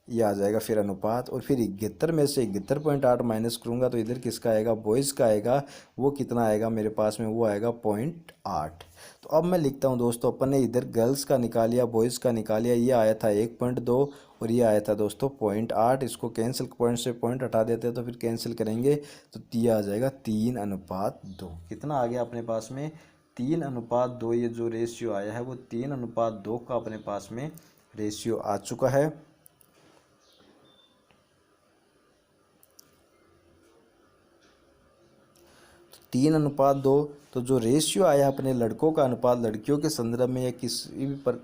[SPEAKER 1] ये आ जाएगा फिर अनुपात। और फिर 71 में से 71.8 माइनस करूँगा तो इधर किसका आएगा? बॉयज़ का आएगा। वो कितना आएगा मेरे पास में? वो आएगा 0.8। तो अब मैं लिखता हूँ दोस्तों, अपन ने इधर गर्ल्स का निकालिया, बॉयज़ का निकालिया, ये आया था 1.2 और ये आया था दोस्तों 0.8। इसको कैंसिल, पॉइंट से पॉइंट हटा देते हैं तो फिर कैंसिल करेंगे तो ये आ जाएगा 3:2। कितना आ गया अपने पास में? 3:2। ये जो रेशियो आया है वो 3:2 का अपने पास में रेशियो आ चुका है। 3:2। तो जो रेशियो आया अपने लड़कों का अनुपात लड़कियों के संदर्भ में या किसी भी पर,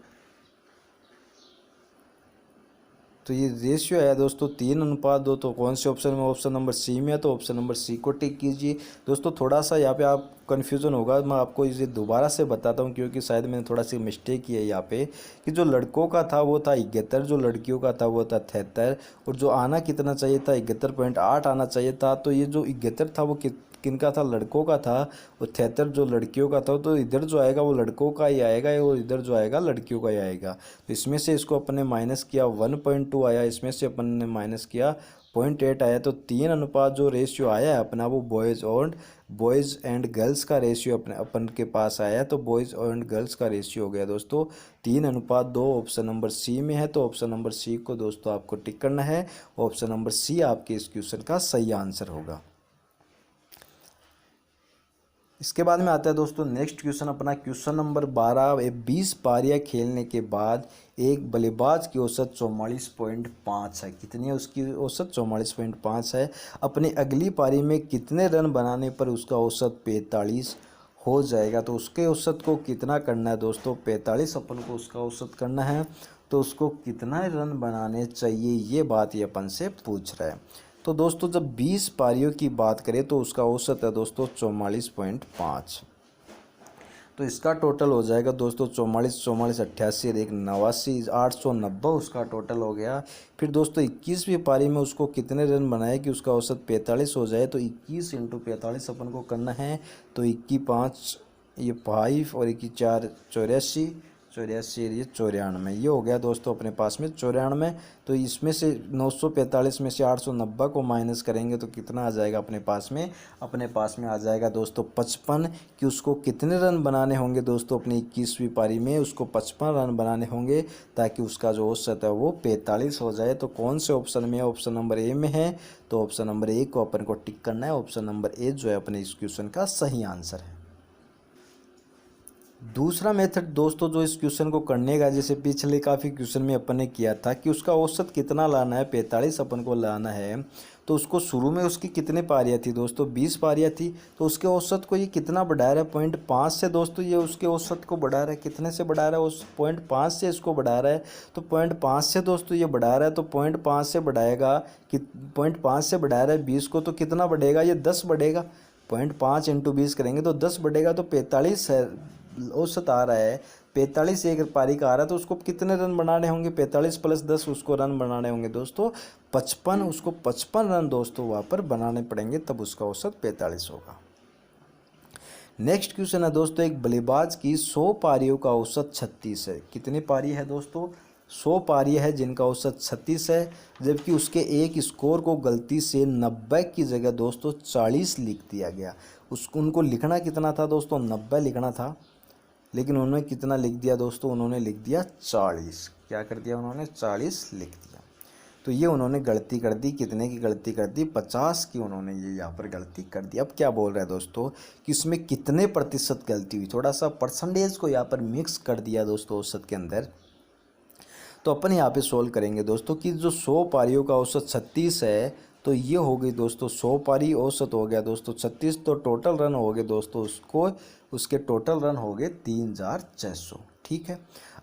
[SPEAKER 1] तो ये रेशियो है दोस्तों 3:2। तो कौन से ऑप्शन में? ऑप्शन नंबर सी में है, तो ऑप्शन नंबर सी को टिक कीजिए। दोस्तों थोड़ा सा यहाँ पे आप कन्फ्यूज़न होगा, मैं आपको इसे दोबारा से बताता हूँ क्योंकि शायद मैंने थोड़ा सी मिस्टेक की है यहाँ पे, कि जो लड़कों का था वो था 71, जो लड़कियों का था वो था 73, और जो आना कितना चाहिए था? 71.8 आना चाहिए था। तो ये जो 71 था वो किनका था? लड़कों का था। और 73 जो लड़कियों का था, तो इधर जो आएगा वो लड़कों का ही आएगा और इधर जो आएगा लड़कियों का ही आएगा। तो इसमें से इसको अपन ने माइनस किया 1.2 आया, इसमें से अपन ने माइनस किया 0.8 आया। तो 3 जो रेशियो आया है अपना वो बॉयज़ एंड गर्ल्स का रेशियो अपन के पास आया है। तो बॉयज़ एंड गर्ल्स का रेशियो हो गया दोस्तों 3:2। ऑप्शन नंबर सी में है, तो ऑप्शन नंबर सी को दोस्तों आपको टिक करना है। ऑप्शन नंबर सी आपके इस क्वेश्चन का सही आंसर होगा। इसके बाद में आता है दोस्तों नेक्स्ट क्वेश्चन अपना, क्वेश्चन नंबर 12। 20 पारियां खेलने के बाद एक बल्लेबाज की औसत 44.5 है। कितनी है उसकी औसत? 44.5 है। अपनी अगली पारी में कितने रन बनाने पर उसका औसत 45 हो जाएगा? तो उसके औसत को कितना करना है दोस्तों? 45 अपन को उसका औसत करना है। तो उसको कितना रन बनाने चाहिए ये बात ये अपन से पूछ रहा है। तो दोस्तों जब 20 पारियों की बात करें तो उसका औसत है दोस्तों 44.5। तो इसका टोटल हो जाएगा दोस्तों 44, 44, 88 और 1 89, 890 उसका टोटल हो गया। फिर दोस्तों 21वीं पारी में उसको कितने रन बनाए कि उसका औसत 45 हो जाए? तो 21 × 45 अपन को करना है। तो 21 5 ये 5 और 21 4 84, 84 ये 94, ये हो गया दोस्तों अपने पास में 94। तो इसमें से 945 में से 890 को माइनस करेंगे तो कितना आ जाएगा अपने पास में? अपने पास में आ जाएगा दोस्तों 55। कि उसको कितने रन बनाने होंगे दोस्तों अपनी 21वीं पारी में? उसको 55 रन बनाने होंगे ताकि उसका जो औसत है वो 45 हो जाए। तो कौन से ऑप्शन में? ऑप्शन नंबर ए में है। तो ऑप्शन नंबर ए को अपन को टिक करना है। ऑप्शन नंबर ए जो है अपने इस क्वेश्चन का सही आंसर है। दूसरा मेथड दोस्तों जो इस क्वेश्चन को करने का, जैसे पिछले काफ़ी क्वेश्चन में अपन ने किया था कि उसका औसत कितना लाना है, 45 अपन को लाना है। तो उसको शुरू में उसकी कितने पारियाँ थी दोस्तों? 20 पारियाँ थी। तो उसके औसत को ये कितना बढ़ा रहा है? 0.5 से दोस्तों ये उसके औसत को बढ़ा रहा है। कितने से बढ़ा रहा है? उस 0.5 से इसको बढ़ा रहा है। तो 0.5 से दोस्तों ये बढ़ा रहा है, तो 0.5 से बढ़ाएगा कि 0.5 से बढ़ा रहा है 20 को, तो कितना बढ़ेगा? ये 10 बढ़ेगा। 0.5 इंटू 20 करेंगे तो 10 बढ़ेगा। तो 45 है औसत आ रहा है। 45 एक पारी का आ रहा है। तो उसको कितने रन बनाने होंगे? 45 प्लस 10 उसको रन बनाने होंगे दोस्तों 55। उसको 55 रन दोस्तों वहाँ पर बनाने पड़ेंगे, तब उसका औसत 45 होगा। नेक्स्ट क्वेश्चन है दोस्तों, एक बल्लेबाज की 100 पारियों का औसत 36 है। कितनी पारी है दोस्तों? 100 पारी है जिनका औसत 36 है। जबकि उसके एक स्कोर को गलती से 90 की जगह दोस्तों 40 लिख दिया गया। उसको उनको लिखना कितना था दोस्तों? 90 लिखना था, लेकिन उन्होंने कितना लिख दिया दोस्तों? उन्होंने लिख दिया 40। क्या कर दिया उन्होंने? 40 लिख दिया। तो ये उन्होंने गलती कर दी। कितने की गलती कर दी? 50 की उन्होंने ये यहाँ पर गलती कर दी। अब क्या बोल रहा है दोस्तों कि इसमें कितने प्रतिशत गलती हुई? थोड़ा सा परसेंटेज को यहाँ पर मिक्स कर दिया दोस्तों औसत के अंदर। तो अपन यहाँ पे सोल्व करेंगे दोस्तों कि जो 100 पारियों का औसत 36 है, तो ये हो गई दोस्तों 100 पारी, औसत हो गया दोस्तों 36। तो टोटल रन हो गए दोस्तों उसके टोटल रन हो गए 3600। ठीक है।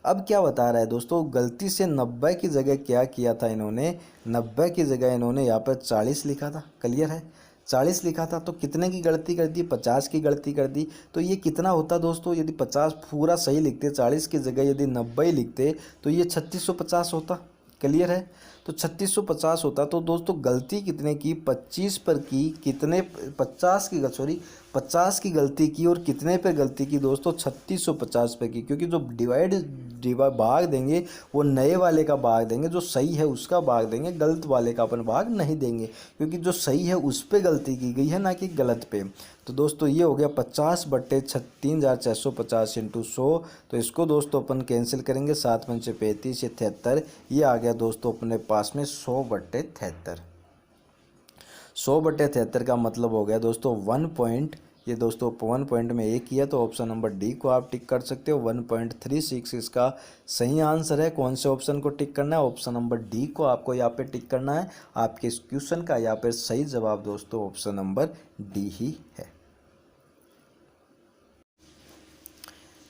[SPEAKER 1] अब क्या बता रहा है दोस्तों? गलती से 90 की जगह क्या किया था इन्होंने? 90 की जगह इन्होंने यहाँ पर 40 लिखा था। क्लियर है? 40 लिखा था तो कितने की गलती कर दी? 50 की गलती कर दी। तो ये कितना होता दोस्तों? यदि 50 पूरा सही लिखते, 40 की जगह यदि 90 लिखते तो ये 3650 होता। क्लियर है? तो 3650 होता। तो दोस्तों गलती कितने की? 25 पर की। कितने? 50 की गलती की। और कितने पर गलती की दोस्तों? 3650 पे की। क्योंकि जो डिवाइड भाग देंगे वो नए वाले का भाग देंगे, जो सही है उसका भाग देंगे, गलत वाले का अपन भाग नहीं देंगे, क्योंकि जो सही है उस पर गलती की गई है, ना कि गलत पे। तो दोस्तों ये हो गया 50/36,450 इंटू 100। तो इसको दोस्तों अपन कैंसिल करेंगे, 7×5 = 35, 73। ये आ गया दोस्तों अपने पास में 100/73। 100/73 का मतलब हो गया दोस्तों 1 पॉइंट। ये दोस्तों 1 पॉइंट में एक किया, तो ऑप्शन नंबर डी को आप टिक कर सकते हो। 1.36 इसका सही आंसर है। कौन से ऑप्शन को टिक करना है? ऑप्शन नंबर डी को आपको यहाँ पे टिक करना है। आपके इस क्वेश्चन का यहाँ पे सही जवाब दोस्तों ऑप्शन नंबर डी ही है।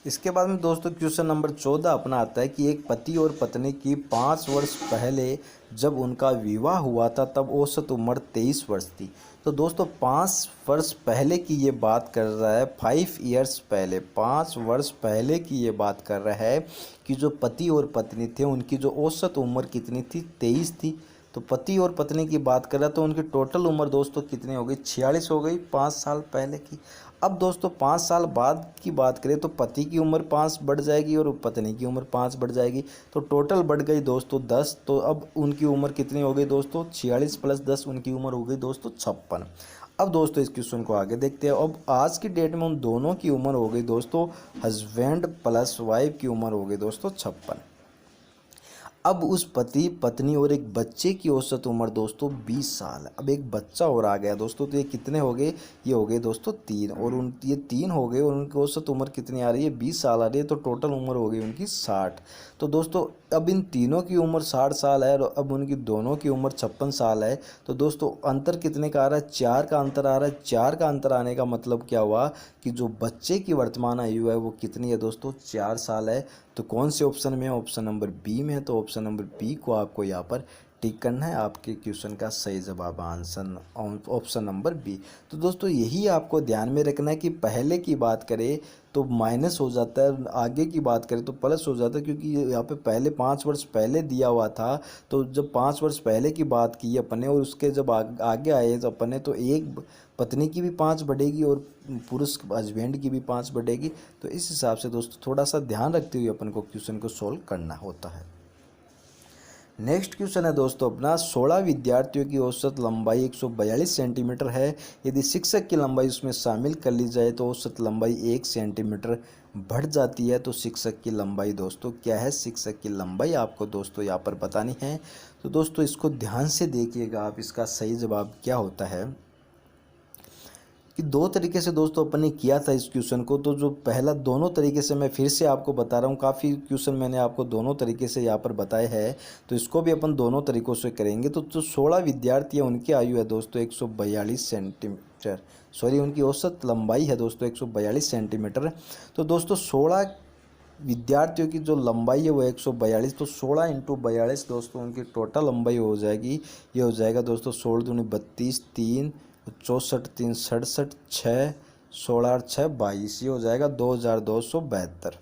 [SPEAKER 1] इसके बाद में दोस्तों क्वेश्चन नंबर 14 अपना आता है कि एक पति और पत्नी की 5 वर्ष पहले जब उनका विवाह हुआ था तब औसत उम्र 23 वर्ष थी। तो दोस्तों 5 वर्ष पहले की ये बात कर रहा है, 5 ईयर्स पहले, 5 वर्ष पहले की ये बात कर रहा है कि जो पति और पत्नी थे उनकी जो औसत उम्र कितनी थी? 23 थी। तो पति और पत्नी की बात कर रहा है तो उनकी टोटल उम्र दोस्तों कितनी हो गई? 46 हो गई 5 साल पहले की। अब दोस्तों 5 साल बाद की बात करें तो पति की उम्र 5 बढ़ जाएगी और पत्नी की उम्र 5 बढ़ जाएगी। तो टोटल बढ़ गई दोस्तों 10। तो अब उनकी उम्र कितनी हो गई दोस्तों? 46 + 10 उनकी उम्र हो गई दोस्तों 56। अब दोस्तों इस क्वेश्चन को आगे देखते हैं। अब आज की डेट में उन दोनों की उम्र हो गई दोस्तों, हस्बैंड प्लस वाइफ की उम्र हो गई दोस्तों 56। अब उस पति पत्नी और एक बच्चे की औसत उम्र दोस्तों 20 साल है। अब एक बच्चा और आ गया दोस्तों, तो ये कितने हो गए? ये हो गए दोस्तों 3। और ये 3 हो गए और उनकी औसत उम्र कितनी आ रही है? 20 साल आ रही है। तो टोटल उम्र हो गई उनकी 60। तो दोस्तों अब इन तीनों की उम्र 60 साल है और अब उनकी दोनों की उम्र 56 साल है। तो दोस्तों अंतर कितने का आ रहा है? 4 का अंतर आ रहा है। 4 का अंतर आने का मतलब क्या हुआ कि जो बच्चे की वर्तमान आयु है वो कितनी है दोस्तों? 4 साल है। तो कौन से ऑप्शन में है? ऑप्शन नंबर बी में है। तो ऑप्शन नंबर बी को आपको यहाँ पर टिक करना है। आपके क्वेश्चन का सही जवाब आंसर ऑप्शन नंबर बी। तो दोस्तों यही आपको ध्यान में रखना है कि पहले की बात करें तो माइनस हो जाता है, आगे की बात करें तो प्लस हो जाता है, क्योंकि यहाँ पे पहले 5 वर्ष पहले दिया हुआ था। तो जब 5 वर्ष पहले की बात की अपने और उसके जब आगे आए तो अपने, तो एक पत्नी की भी 5 बढ़ेगी और पुरुष हस्बैंड की भी 5 बढ़ेगी। तो इस हिसाब से दोस्तों थोड़ा सा ध्यान रखते हुए अपन को क्वेश्चन को सोल्व करना होता है। नेक्स्ट क्वेश्चन है दोस्तों अपना, 16 विद्यार्थियों की औसत लंबाई 142 सेंटीमीटर है। यदि शिक्षक की लंबाई उसमें शामिल कर ली जाए तो औसत लंबाई 1 सेंटीमीटर बढ़ जाती है। तो शिक्षक की लंबाई दोस्तों क्या है, शिक्षक की लंबाई आपको दोस्तों यहाँ पर बतानी है। तो दोस्तों इसको ध्यान से देखिएगा आप, इसका सही जवाब क्या होता है कि 2 तरीके से दोस्तों अपन ने किया था इस क्वेश्चन को। तो जो पहला, दोनों तरीके से मैं फिर से आपको बता रहा हूँ, काफ़ी क्वेश्चन मैंने आपको दोनों तरीके से यहाँ पर बताए हैं, तो इसको भी अपन दोनों तरीक़ों से करेंगे। तो जो 16 विद्यार्थी हैं उनकी आयु है दोस्तों 142 सेंटीमीटर, सॉरी उनकी औसत लंबाई है दोस्तों 142 सेंटीमीटर। तो दोस्तों 16 विद्यार्थियों की जो लंबाई है वो 142, तो 16 इंटू 42 दोस्तों उनकी टोटल लंबाई हो जाएगी। ये हो जाएगा दोस्तों 16 दूनी 32, 3 64, 3 67, 6 16 और 6 22, ये हो जाएगा 2272।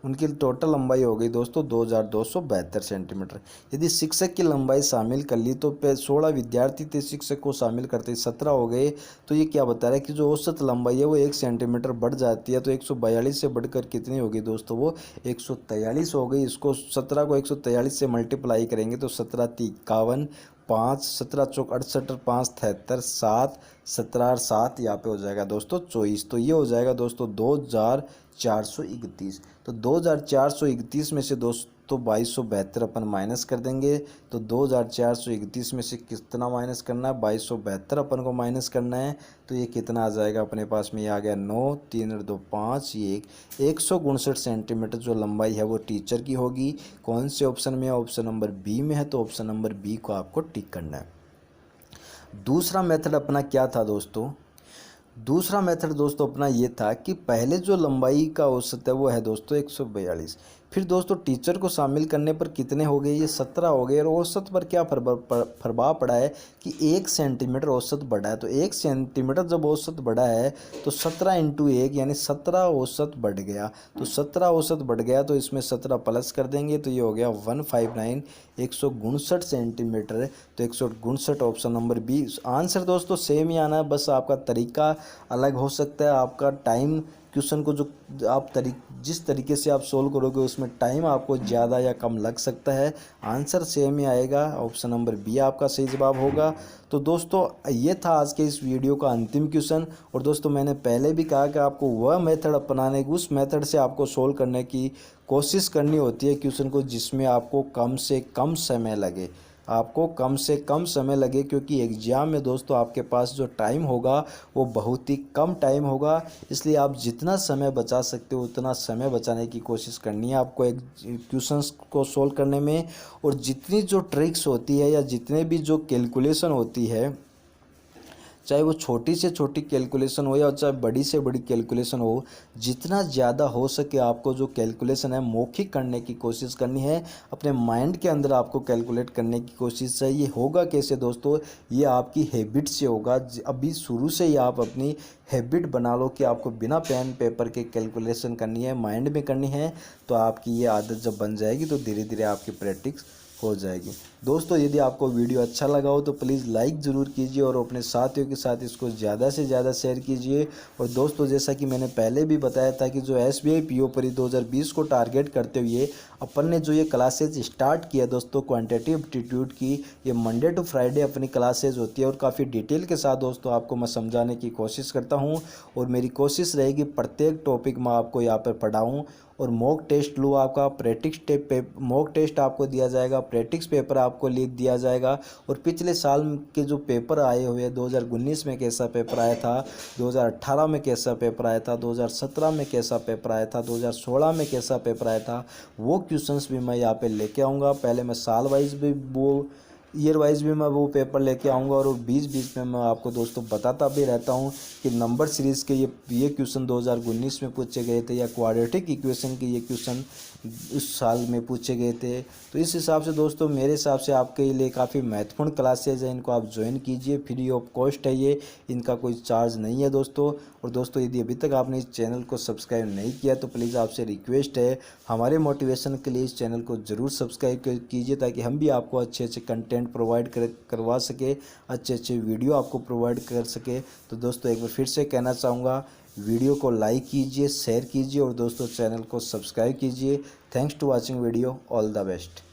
[SPEAKER 1] उनकी टोटल लंबाई हो गई दोस्तों 2272 सेंटीमीटर। यदि शिक्षक की लंबाई शामिल कर ली तो 16 विद्यार्थी थे, शिक्षक को शामिल करते 17 हो गए। तो ये क्या बता रहा है कि जो औसत लंबाई है वो 1 सेंटीमीटर बढ़ जाती है। तो 142 से बढ़कर कितनी होगी दोस्तों, वो 143 हो गई। इसको 17 को 143 से मल्टीप्लाई करेंगे तो 17 × 51, 5 17 चौक 68 और 5 73, 7 17 और 7 यहाँ पे हो जाएगा दोस्तों 24। तो ये हो जाएगा दोस्तों 2431। तो 2431 में से दोस्तों 2272 अपन माइनस कर देंगे। तो 2431 में से कितना माइनस करना है, 2272 अपन को माइनस करना है। तो ये कितना आ जाएगा अपने पास में, ये आ गया 9, 3 और 2 5, ये 159 सेंटीमीटर जो लंबाई है वो टीचर की होगी। कौन से ऑप्शन में है, ऑप्शन नंबर बी में है। तो ऑप्शन नंबर बी को आपको टिक करना है। दूसरा मेथड अपना क्या था दोस्तों, दूसरा मेथड दोस्तों अपना ये था कि पहले जो लंबाई का औसत है वो है दोस्तों 142, फिर दोस्तों टीचर को शामिल करने पर कितने हो गए, ये 17 हो गए। और औसत पर क्या प्रभाव पड़ा है कि 1 सेंटीमीटर औसत बढ़ा है। तो 1 सेंटीमीटर जब औसत बढ़ा है तो 17 इंटू 1 यानी 17 औसत बढ़ गया। तो 17 औसत बढ़ गया तो इसमें 17 प्लस कर देंगे तो ये हो गया 159, 159 सेंटीमीटर। तो 159 ऑप्शन नंबर बी आंसर दोस्तों सेम ही आना है, बस आपका तरीका अलग हो सकता है। आपका टाइम क्वेश्चन को जो आप जिस तरीके से आप सोल्व करोगे उसमें टाइम आपको ज़्यादा या कम लग सकता है। आंसर सेम ही आएगा, ऑप्शन नंबर बी आपका सही जवाब होगा। तो दोस्तों ये था आज के इस वीडियो का अंतिम क्वेश्चन। और दोस्तों मैंने पहले भी कहा कि आपको वह मेथड अपनाने, उस मेथड से आपको सोल्व करने की कोशिश करनी होती है क्वेश्चन को जिसमें आपको कम से कम समय लगे, आपको कम से कम समय लगे। क्योंकि एग्ज़ाम में दोस्तों आपके पास जो टाइम होगा वो बहुत ही कम टाइम होगा, इसलिए आप जितना समय बचा सकते हो उतना समय बचाने की कोशिश करनी है आपको एक क्वेश्चंस को सोल्व करने में। और जितनी जो ट्रिक्स होती है या जितने भी जो कैलकुलेशन होती है, चाहे वो छोटी से छोटी कैलकुलेशन हो या चाहे बड़ी से बड़ी कैलकुलेशन हो, जितना ज़्यादा हो सके आपको जो कैलकुलेशन है मौखिक करने की कोशिश करनी है। अपने माइंड के अंदर आपको कैलकुलेट करने की कोशिश है। ये होगा कैसे दोस्तों, ये आपकी हैबिट से होगा। अभी शुरू से ही आप अपनी हैबिट बना लो कि आपको बिना पेन पेपर के कैलकुलेशन करनी है, माइंड में करनी है। तो आपकी ये आदत जब बन जाएगी तो धीरे धीरे आपकी प्रैक्टिस हो जाएगी। दोस्तों यदि आपको वीडियो अच्छा लगा हो तो प्लीज़ लाइक ज़रूर कीजिए और अपने साथियों के साथ इसको ज़्यादा से ज़्यादा शेयर कीजिए। और दोस्तों जैसा कि मैंने पहले भी बताया था कि जो SBI PO परी 2020 को टारगेट करते हुए अपन ने जो ये क्लासेज स्टार्ट किया दोस्तों क्वांटिटेटिव एप्टीट्यूड की, ये मंडे टू फ्राइडे अपनी क्लासेज होती है और काफ़ी डिटेल के साथ दोस्तों आपको मैं समझाने की कोशिश करता हूँ। और मेरी कोशिश रहेगी प्रत्येक टॉपिक में आपको यहाँ पर पढ़ाऊँ और मॉक टेस्ट लूँ। आपका प्रैक्टिस मॉक टेस्ट आपको दिया जाएगा, प्रैक्टिस पेपर आपको लिख दिया जाएगा। और पिछले साल के जो पेपर आए हुए हैं, 2019 में कैसा पेपर आया था, 2018 में कैसा पेपर आया था, 2017 में कैसा पेपर आया था, 2016 में कैसा पेपर आया था, वो क्वेश्चंस भी मैं यहाँ पे लेके आऊँगा। पहले मैं साल वाइज भी वो ईयर वाइज भी मैं वो पेपर लेके आऊँगा और बीच बीच में मैं आपको दोस्तों बताता भी रहता हूँ कि नंबर सीरीज़ के ये क्वेश्चन 2019 में पूछे गए थे या क्वाड्रेटिक इक्वेशन के ये क्वेश्चन उस साल में पूछे गए थे। तो इस हिसाब से दोस्तों मेरे हिसाब से आपके लिए काफ़ी महत्वपूर्ण क्लासेज हैं, इनको आप ज्वाइन कीजिए, फ्री ऑफ कॉस्ट है ये, इनका कोई चार्ज नहीं है दोस्तों। और दोस्तों यदि अभी तक आपने इस चैनल को सब्सक्राइब नहीं किया तो प्लीज़ आपसे रिक्वेस्ट है, हमारे मोटिवेशन के लिए इस चैनल को ज़रूर सब्सक्राइब कीजिए ताकि हम भी आपको अच्छे अच्छे कंटेंट प्रोवाइड करवा सके, अच्छे अच्छे वीडियो आपको प्रोवाइड कर सके। तो दोस्तों एक बार फिर से कहना चाहूँगा, वीडियो को लाइक कीजिए, शेयर कीजिए और दोस्तों चैनल को सब्सक्राइब कीजिए। Thanks to watching video, all the best.